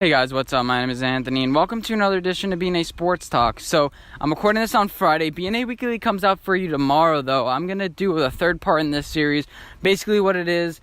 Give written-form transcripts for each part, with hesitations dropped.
Hey guys, what's up? My name is Anthony, and welcome to another edition of B&A Sports Talk. So, I'm recording this on Friday. B&A Weekly comes out for you tomorrow, though. I'm going to do a third part in this series. Basically, what it is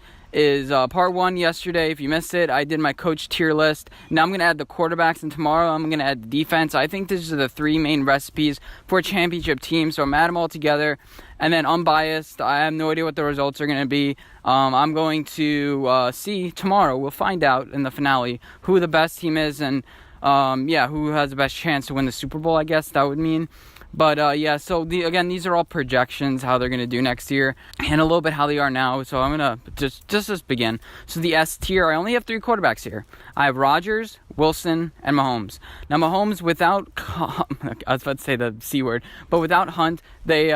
part one yesterday. If you missed it, I did my coach tier list. Now I'm going to add the quarterbacks, and tomorrow I'm going to add the defense. I think these are the three main recipes for a championship team, so I'm adding them all together. And then unbiased, I have no idea what the results are going to be. I'm going to see tomorrow. We'll find out in the finale who the best team is and, who has the best chance to win the Super Bowl, I guess that would mean. But, so these are all projections, how they're going to do next year, and a little bit how they are now. So I'm going to just begin. So the S tier, I only have three quarterbacks here. I have Rodgers, Wilson, and Mahomes. Now, Mahomes without, I was about to say the C word, but without Hunt, they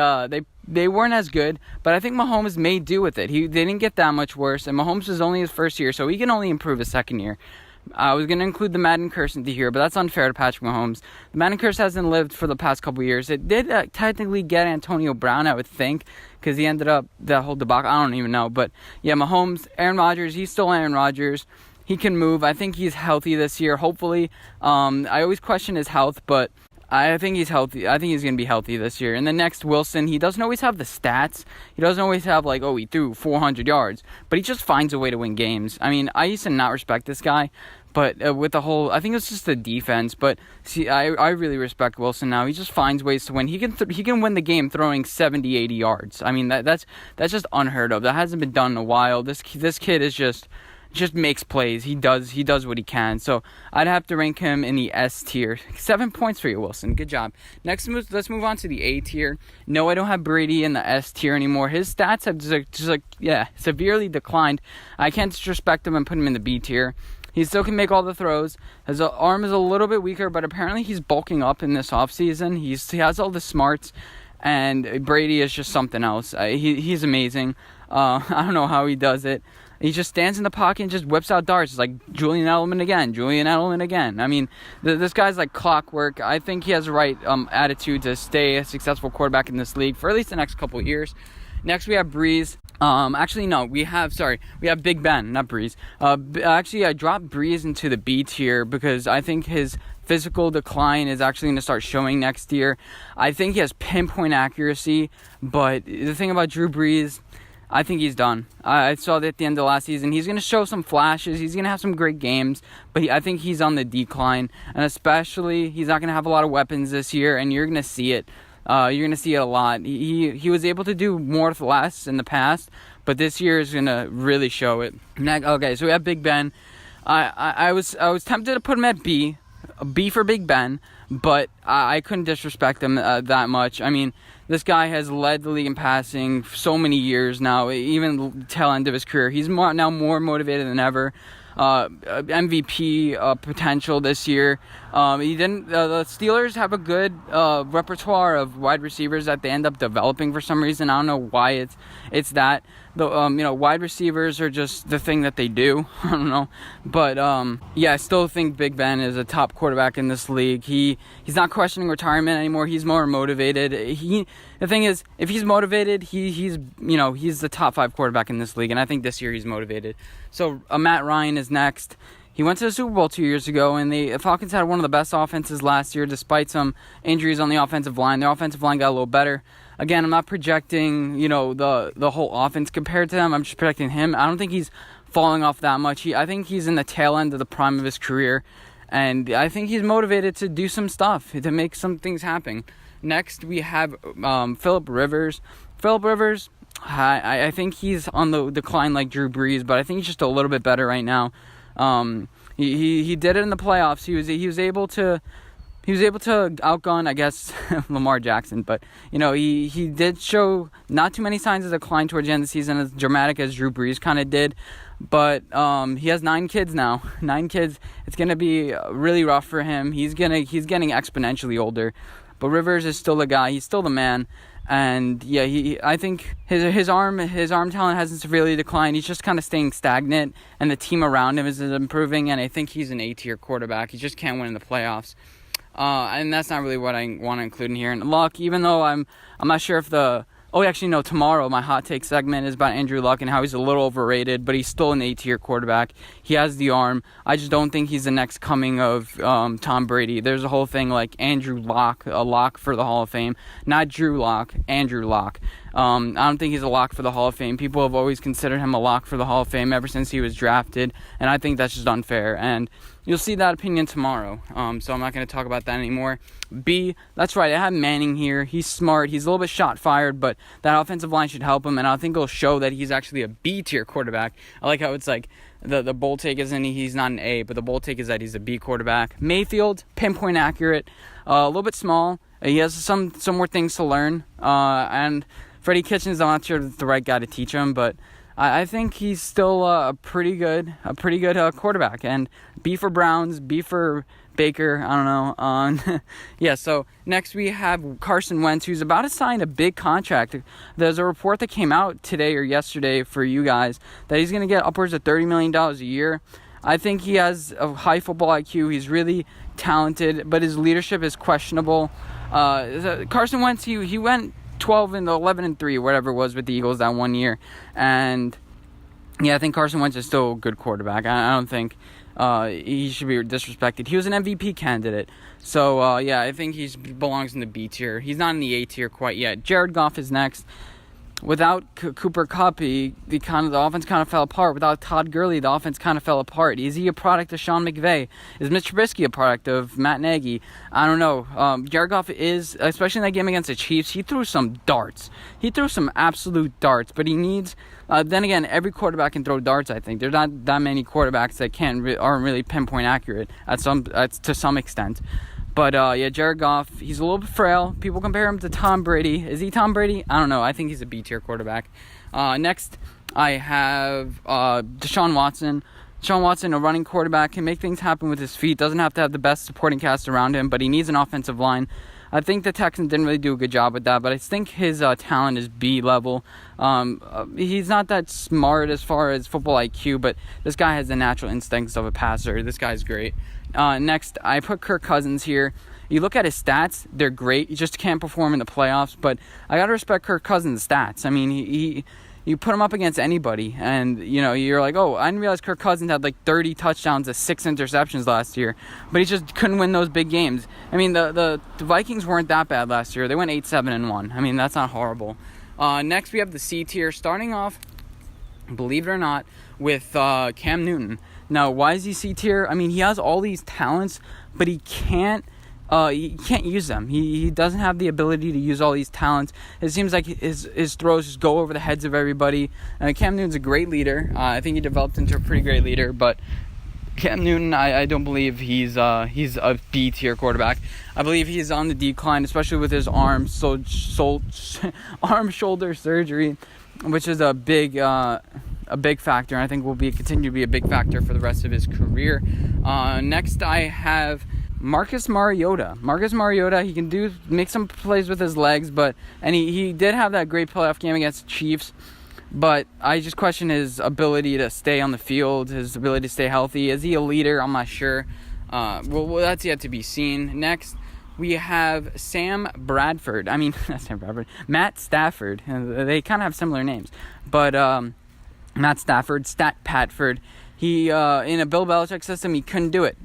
weren't as good, but I think Mahomes may do with it. They didn't get that much worse, and Mahomes is only his first year, so he can only improve his second year. I was going to include the Madden curse into here, but that's unfair to Patrick Mahomes. The Madden curse hasn't lived for the past couple years. It did technically get Antonio Brown, I would think, because he ended up that whole debacle. I don't even know, but yeah, Mahomes, Aaron Rodgers, he's still Aaron Rodgers. He can move. I think he's healthy this year, hopefully. I always question his health, but I think he's healthy. I think he's going to be healthy this year. And then next, Wilson. He doesn't always have the stats. He doesn't always have, he threw 400 yards. But he just finds a way to win games. I mean, I used to not respect this guy. But with the whole, I think it's just the defense. But see, I really respect Wilson now. He just finds ways to win. He can win the game throwing 70, 80 yards. I mean, that's just unheard of. That hasn't been done in a while. This kid is just makes plays. He does what he can. So I'd have to rank him in the S tier. 7 points for you, Wilson. Good job. Next, let's move on to the A tier. No, I don't have Brady in the S tier anymore. His stats have severely declined. I can't disrespect him and put him in the B tier. He still can make all the throws. His arm is a little bit weaker, but apparently he's bulking up in this offseason. He has all the smarts, and Brady is just something else. He's amazing. I don't know how he does it. He just stands in the pocket and just whips out darts. It's like Julian Edelman again. I mean, this guy's like clockwork. I think he has the right attitude to stay a successful quarterback in this league for at least the next couple of years. Next, we have Breeze. We have Big Ben, not Breeze. I dropped Breeze into the B tier because I think his physical decline is actually going to start showing next year. I think he has pinpoint accuracy, but the thing about Drew Brees, I think he's done. I saw that at the end of last season. He's going to show some flashes. He's going to have some great games, but I think he's on the decline, and especially he's not going to have a lot of weapons this year, and you're going to see it. You're going to see it a lot. He was able to do more with less in the past, but this year is going to really show it. Okay, so we have Big Ben. I was tempted to put him at B for Big Ben, but I couldn't disrespect him that much. I mean, this guy has led the league in passing for so many years now, even the tail end of his career. He's now more motivated than ever. MVP potential this year. The Steelers have a good repertoire of wide receivers that they end up developing for some reason. I don't know why it's that. Wide receivers are just the thing that they do. I don't know, but I still think Big Ben is a top quarterback in this league. He's not questioning retirement anymore. He's more motivated. The thing is, if he's motivated, he's the top 5 quarterback in this league, and I think this year he's motivated. So Matt Ryan is next. He went to the Super Bowl 2 years ago, and the Falcons had one of the best offenses last year, despite some injuries on the offensive line. Their offensive line got a little better. Again, I'm not projecting, the whole offense compared to them. I'm just projecting him. I don't think he's falling off that much. I think he's in the tail end of the prime of his career, and I think he's motivated to do some stuff, to make some things happen. Next, we have Phillip Rivers. Phillip Rivers, I think he's on the decline like Drew Brees, but I think he's just a little bit better right now. He did it in the playoffs. He was able to outgun, I guess, Lamar Jackson, but he did show not too many signs of decline towards the end of the season, as dramatic as Drew Brees kind of did. But he has 9 kids now. 9 kids. It's gonna be really rough for him. He's getting exponentially older. But Rivers is still the guy. He's still the man. And I think his arm talent hasn't severely declined. He's just kind of staying stagnant, and the team around him is improving. And I think he's an A-tier quarterback. He just can't win in the playoffs. And that's not really what I want to include in here. And luck, even though I'm not sure if the Oh, actually, no, tomorrow my hot take segment is about Andrew Luck and how he's a little overrated, but he's still an A-tier quarterback. He has the arm. I just don't think he's the next coming of Tom Brady. There's a whole thing like Andrew Luck, a lock for the Hall of Fame. Not Drew Lock, Andrew Luck. I don't think he's a lock for the Hall of Fame. People have always considered him a lock for the Hall of Fame ever since he was drafted, and I think that's just unfair. And you'll see that opinion tomorrow, so I'm not going to talk about that anymore. B, that's right, I have Manning here. He's smart. He's a little bit shot-fired, but that offensive line should help him, and I think it'll show that he's actually a B-tier quarterback. I like how it's like the bold take isn't he's not an A, but the bold take is that he's a B quarterback. Mayfield, pinpoint accurate, a little bit small. He has some more things to learn, and Freddie Kitchens, I'm not sure if the right guy to teach him, but I think he's still a pretty good quarterback. And B for Browns, B for Baker, I don't know. Yeah, so next we have Carson Wentz, who's about to sign a big contract. There's a report that came out today or yesterday for you guys that he's going to get upwards of $30 million a year. I think he has a high football IQ. He's really talented, but his leadership is questionable. Carson Wentz, he went 12-11-3, whatever it was with the Eagles that 1 year, and yeah, I think Carson Wentz is still a good quarterback. I don't think he should be disrespected. He was an MVP candidate, so yeah, I think he belongs in the B tier. He's not in the A tier quite yet. Jared Goff is next. Without Cooper Kupp, the offense kind of fell apart. Without Todd Gurley, the offense kind of fell apart. Is he a product of Sean McVay? Is Mitch Trubisky a product of Matt Nagy? I don't know. Jared Goff is, especially in that game against the Chiefs, he threw some darts. He threw some absolute darts, but he needs... then again, every quarterback can throw darts, I think. There's not that many quarterbacks that aren't really pinpoint accurate to some extent. But, yeah, Jared Goff, he's a little bit frail. People compare him to Tom Brady. Is he Tom Brady? I don't know. I think he's a B-tier quarterback. Next, I have Deshaun Watson. Deshaun Watson, a running quarterback, can make things happen with his feet. Doesn't have to have the best supporting cast around him, but he needs an offensive line. I think the Texans didn't really do a good job with that, but I think his talent is B level. He's not that smart as far as football IQ, but this guy has the natural instincts of a passer. This guy's great. Next, I put Kirk Cousins here. You look at his stats, they're great. He just can't perform in the playoffs, but I got to respect Kirk Cousins' stats. I mean, you put him up against anybody, and, you know, you're like, oh, I didn't realize Kirk Cousins had like 30 touchdowns and 6 interceptions last year, but he just couldn't win those big games. I mean, the Vikings weren't that bad last year. They went 8-7-1. I mean, that's not horrible. Next, we have the C tier, starting off, believe it or not, with Cam Newton. Now, why is he C tier? I mean, he has all these talents, but he can't use them. He doesn't have the ability to use all these talents. It seems like his throws just go over the heads of everybody. Cam Newton's a great leader. I think he developed into a pretty great leader, but Cam Newton, I don't believe he's a B tier quarterback. I believe he's on the decline, especially with his arm shoulder surgery, which is a big factor, and I think will continue to be a big factor for the rest of his career. Next, I have Marcus Mariota. Marcus Mariota, he can make some plays with his legs, and he did have that great playoff game against the Chiefs, but I just question his ability to stay on the field, his ability to stay healthy. Is he a leader? I'm not sure. Well, that's yet to be seen. Next, we have Matt Stafford. They kind of have similar names, but Matt Stafford, Stat Patford. He, in a Bill Belichick system, he couldn't do it.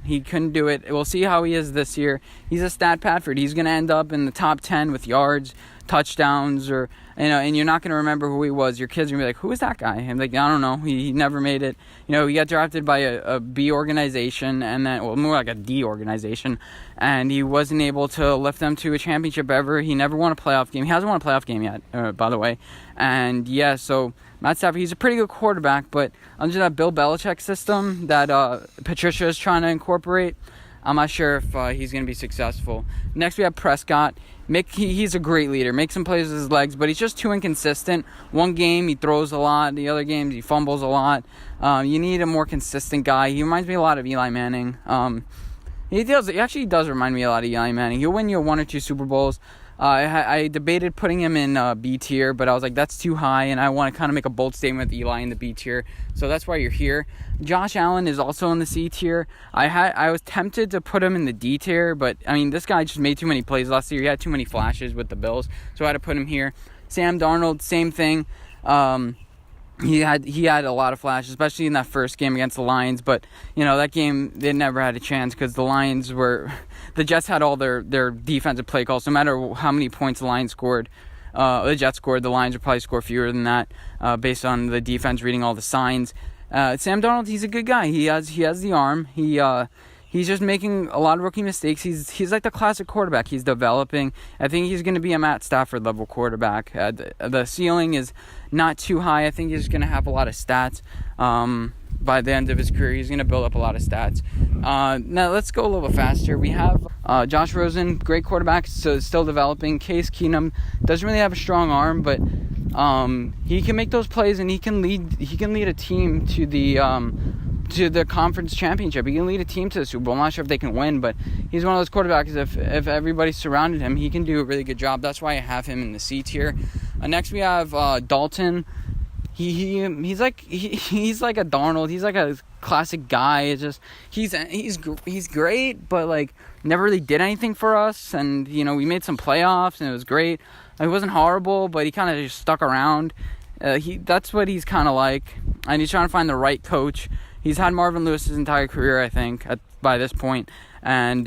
We'll see how he is this year. He's a Stat Patford. He's going to end up in the top 10 with yards, touchdowns, or, and you're not going to remember who he was. Your kids are going to be like, who is that guy? I'm like, I don't know. He never made it. He got drafted by a B organization, and then, well, more like a D organization, and he wasn't able to lift them to a championship ever. He never won a playoff game. He hasn't won a playoff game yet, by the way. And, yeah, so Matt Stafford, he's a pretty good quarterback, but under that Bill Belichick system that Patricia is trying to incorporate, I'm not sure if he's going to be successful. Next, we have Prescott. He's a great leader. Makes some plays with his legs, but he's just too inconsistent. One game, he throws a lot. The other games, he fumbles a lot. You need a more consistent guy. He reminds me a lot of Eli Manning. He actually does remind me a lot of Eli Manning. He'll win you 1 or 2 Super Bowls. I debated putting him in B tier, but I was like, that's too high, and I want to kind of make a bold statement with Eli in the B tier, so that's why you're here. Josh Allen is also in the C tier. I was tempted to put him in the D tier, but, I mean, this guy just made too many plays last year. He had too many flashes with the Bills, so I had to put him here. Sam Darnold, same thing. He had a lot of flash, especially in that first game against the Lions. But, that game, they never had a chance because the Jets had all their defensive play calls. No matter how many points the Lions scored, the Jets scored, the Lions would probably score fewer than that based on the defense reading all the signs. Sam Darnold, he's a good guy. He has the arm. He's just making a lot of rookie mistakes. He's like the classic quarterback. He's developing. I think he's going to be a Matt Stafford level quarterback. The ceiling is not too high. I think he's going to have a lot of stats. By the end of his career, he's going to build up a lot of stats. Now, let's go a little bit faster. We have Josh Rosen, great quarterback, so still developing. Case Keenum doesn't really have a strong arm, but he can make those plays, and he can lead a team to the conference championship. He can lead a team to the Super Bowl. I'm not sure if they can win, but he's one of those quarterbacks, if everybody surrounded him, he can do a really good job. That's why I have him in the C tier. Next, we have Dalton. He's like a Darnold. He's like a classic guy. It's just he's great, but like never really did anything for us. And we made some playoffs, and it was great. He wasn't horrible, but he kind of just stuck around. That's what he's kind of like, and he's trying to find the right coach. He's had Marvin Lewis his entire career, I think, by this point. And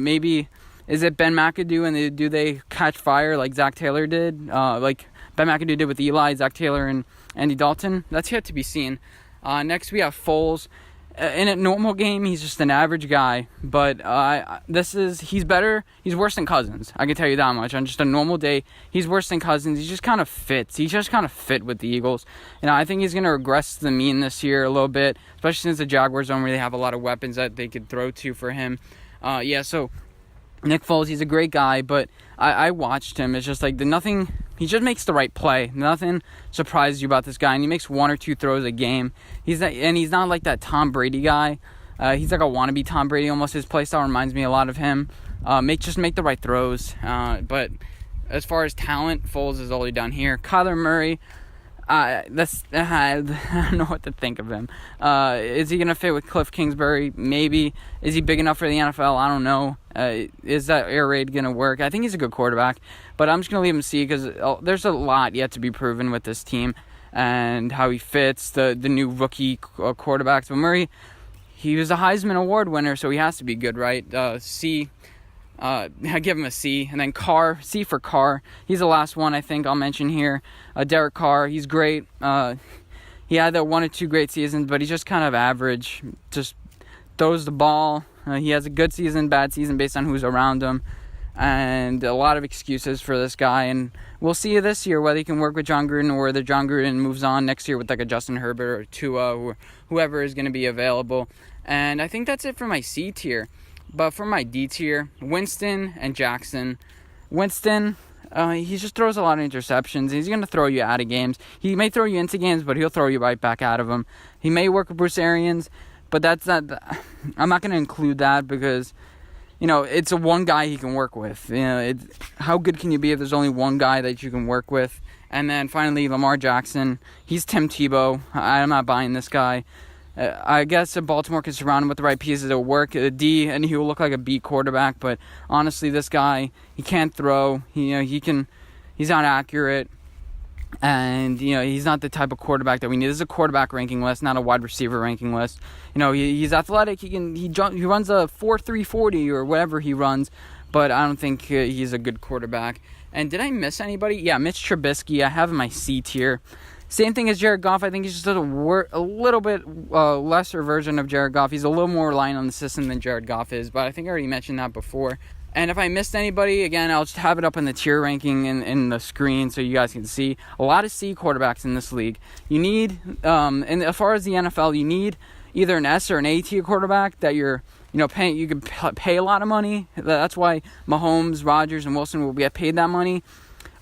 maybe is it Ben McAdoo, and do they catch fire like Zach Taylor did, like Ben McAdoo did with Eli, Zach Taylor, and Andy Dalton? That's yet to be seen. Next, we have Foles. In a normal game, he's just an average guy, but he's better. He's worse than Cousins. I can tell you that much. On just a normal day, he's worse than Cousins. He just kind of fits. He's just kind of fit with the Eagles. I think he's going to regress to the mean this year a little bit, especially since the Jaguars don't really have a lot of weapons that they could throw to for him. So Nick Foles, he's a great guy, but I watched him. It's just like he just makes the right play. Nothing surprises you about this guy, and he makes one or two throws a game. He's not like that Tom Brady guy. He's like a wannabe Tom Brady almost. His play style reminds me a lot of him. Make the right throws. But as far as talent, Foles is all the way down here. Kyler Murray, I don't know what to think of him. Is he going to fit with Cliff Kingsbury? Maybe. Is he big enough for the NFL? I don't know. Is that air raid going to work? I think he's a good quarterback, but I'm just going to leave him C because there's a lot yet to be proven with this team and how he fits, the new rookie quarterbacks. But Murray, he was a Heisman Award winner, so he has to be good, right? C. I give him a C. And then Carr, C for Carr. He's the last one I think I'll mention here. Derek Carr, he's great. He had that 1 or 2 great seasons, but he's just kind of average. Just throws the ball. He has a good season, bad season based on who's around him. And a lot of excuses for this guy. And we'll see this year whether he can work with John Gruden or whether John Gruden moves on next year with like a Justin Herbert or Tua or whoever is going to be available. And I think that's it for my C tier. But for my D tier, Winston and Jackson. Winston, he just throws a lot of interceptions. He's going to throw you out of games. He may throw you into games, but he'll throw you right back out of them. He may work with Bruce Arians, but I'm not going to include that because, it's a one guy he can work with. How good can you be if there's only one guy that you can work with? And then finally, Lamar Jackson. He's Tim Tebow. I'm not buying this guy. I guess if Baltimore can surround him with the right pieces, it'll work. A D, and he'll look like a B quarterback. But honestly, this guy, he can't throw. He's not accurate, and he's not the type of quarterback that we need. This is a quarterback ranking list, not a wide receiver ranking list. He's athletic. He runs a 4.3 40 or whatever he runs, but I don't think he's a good quarterback. And did I miss anybody? Yeah, Mitch Trubisky. I have in my C tier. Same thing as Jared Goff. I think he's just a little bit lesser version of Jared Goff. He's a little more reliant on the system than Jared Goff is, but I think I already mentioned that before. And if I missed anybody, again, I'll just have it up in the tier ranking in the screen so you guys can see. A lot of C quarterbacks in this league. You need, and as far as the NFL, you need either an S or an A tier quarterback that you're paying. You can pay a lot of money. That's why Mahomes, Rodgers, and Wilson will get paid that money.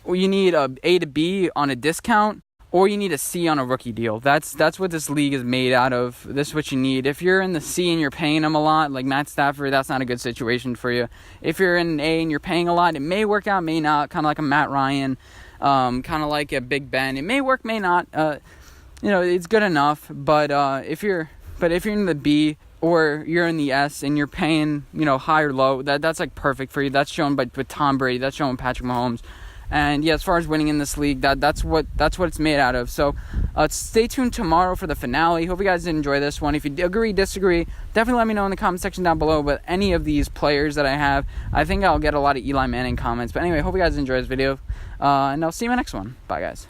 Or you need a A to B on a discount. Or you need a C on a rookie deal. That's what this league is made out of. This is what you need. If you're in the C and you're paying them a lot, like Matt Stafford, that's not a good situation for you. If you're in an A and you're paying a lot, it may work out, may not. Kind of like a Matt Ryan, kind of like a Big Ben. It may work, may not. It's good enough. But if you're in the B or you're in the S and you're paying, high or low, that's like perfect for you. That's shown with Tom Brady. That's shown with Patrick Mahomes. And yeah, as far as winning in this league, that's what it's made out of. So stay tuned tomorrow for the finale. Hope you guys did enjoy this one. If you agree, disagree, definitely let me know in the comment section down below. But any of these players that I have, I think I'll get a lot of Eli Manning comments. But anyway, hope you guys enjoy this video, and I'll see you in my next one. Bye, guys.